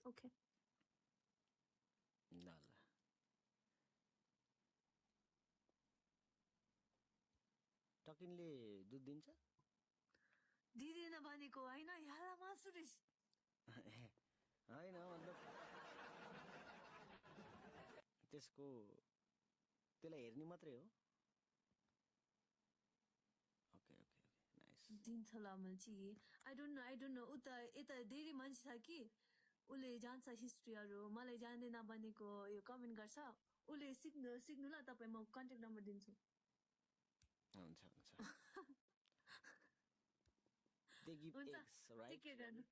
Okay. ल ल टकिनले दुध दिन्छ दिदिन भनेको होइन यालामा सुरेश होइन मतलब त्यसको त्यसलाई हेर्ने मात्रै हो ओके ओके ओके नाइस दिन्छ होला मैले आई डोन्ट नो उता यता धेरै मान्छे छ कि उसले जान्छ हिस्ट्रीहरू मलाई जान्दैन भनेको यो कमेन्ट गर्छ उसले सिक्नु ल तपाईँ म कन्ट्याक्ट नम्बर दिन्छु हुन्छ हुन्छ they give हुन्छ eggs right टेक केयर गर्नु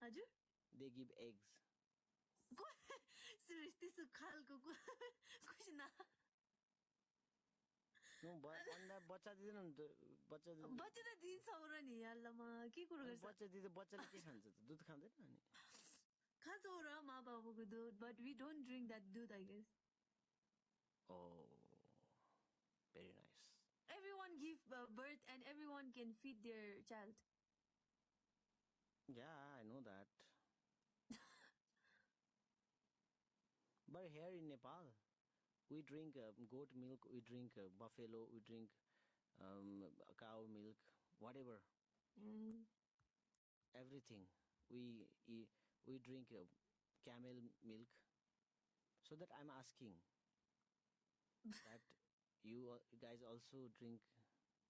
हजुर they give eggs सुरेश त्यस्तो खालको क्वेसन No, अन्डा बच्चा दिँदैन नि त बच्चा बच्चा त दिन्छ र नि याल्लामा के कुरो गर्छ बच्चा दिँदा बच्चाले के खान्छ त दुध खाँदैन अनि खान्छ र मा बाबुको दुध but we don't drink that दुध I guess Oh, very nice. Everyone give birth and everyone can feed their child. Yeah, I know that. But here in Nepal, we drink goat milk, we drink buffalo, we drink cow milk, whatever, everything. We drink camel milk. So that I'm asking that you guys also drink.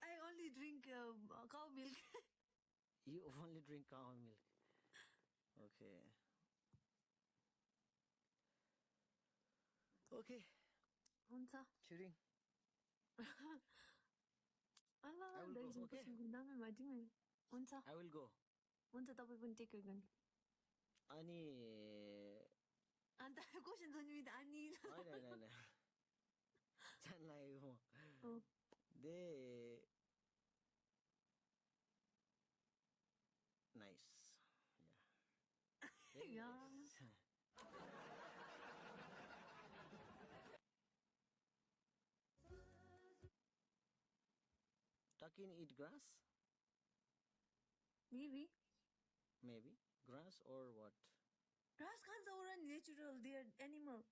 I only drink cow milk. You only drink cow milk. Okay. Okay. हुन्छ Shooting. अला I will go, दाइजन okay? कसको नामै भइदिउँ हुन्छ I will go. हुन्छ तपाईँ पनि take care गर्नु अनि अन्त क्वेसन सोध्नु त अनि होइन होइन होइन जान लागेको म they nice Takin eat grass? Maybe. Grass or what? Grass खान्छ or natural, they are animal.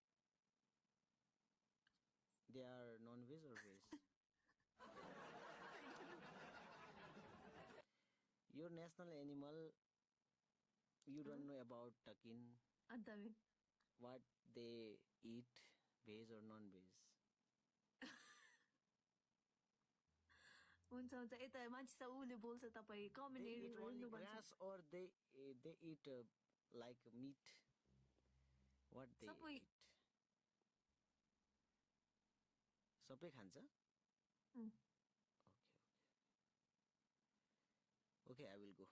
They are non-veg or veg? Your national animal, you don't know about takin. Adami. What they eat, veg or non-veg? हुन्छ हुन्छ यता मान्छे छ उसले बोल्छ तपाईँ comment They eat only हेर्नु भन्छ grass or they eat like meat. What they सबै eat? सबै खान्छ? Okay, I will go.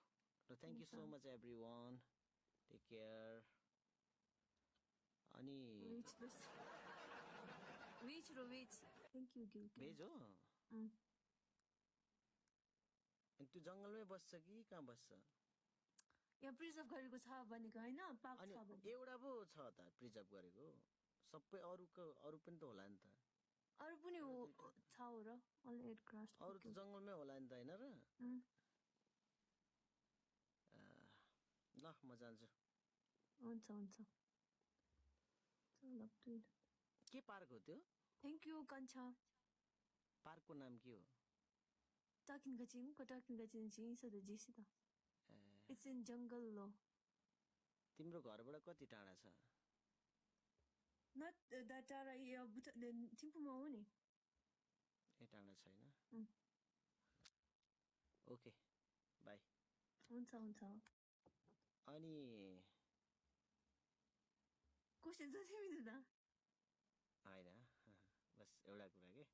So thank you so much everyone. Take care. अनि वेज र वेज थ्याङ्क यू गिल भेज हो अनि त्यो जङ्गलमै बस्छ कि कहाँ बस्छ यहाँ प्रिजर्भ गरेको छ भनेको होइन पार्क छ भने एउटा पो छ त प्रिजर्भ गरेको सबै अरु पनि त होला नि त अरु पनि हो छ हो र अलि एड ग्रास अरु त जङ्गलमै होला नि त हैन र ल म जान्छु हुन्छ हुन्छ के पार्क हो त्यो थ्याङ्क यू कन्छा पार्कको नाम के हो टाकिन गचिङ चाहिँ सधैँ जेसी त इट्स इन जङ्गल लो तिम्रो घरबाट कति टाढा छ नट द्याट टाढा थिम्पूमा हो नि ए टाढा छैन ओके बाई हुन्छ हुन्छ अनि क्वेसन सोध्नु मिल्दैन हैन बस एउटा कुरा के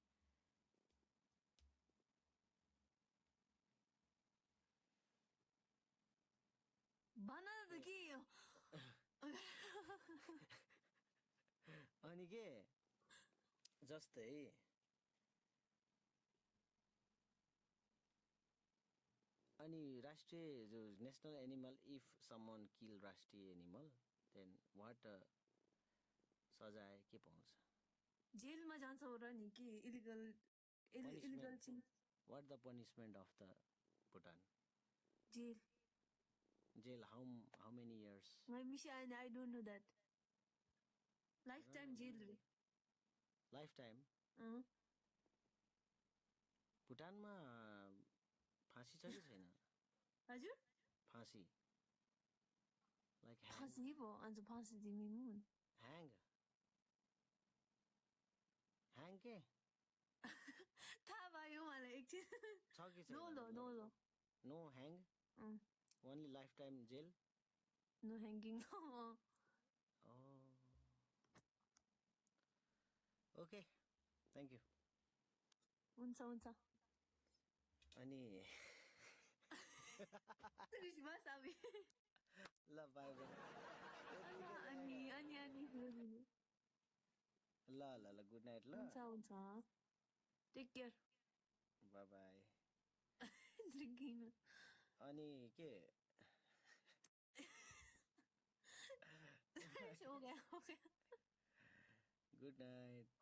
भन त के हो अनि के जस्तै अनि राष्ट्रिय जो नेशनल एनिमल इफ समवन किल राष्ट्रिय एनिमल देन व्हाट सजाय के पाउँछ जेलमा जान्छ हो र नि के illegal what the punishment of the Bhutan jail jail how many years Mishi, I don't know that. Lifetime jail रे. lifetime भुटानमा फाँसी छ कि छैन हजुर फाँसी like फाँसी भयो अन्त फाँसी दिमी मुन hang के थाहा भयो मलाई एकछिन छ कि छैन no lo no hang only lifetime jail no hanging oh okay thank you हुन्छ अनि रिस बस अबे ल बाय बाय अनि ल गुड नाइट ल हुन्छ टेक केयर बाय बाय ड्रिंकिङ अनि के हो गया गुड नाइट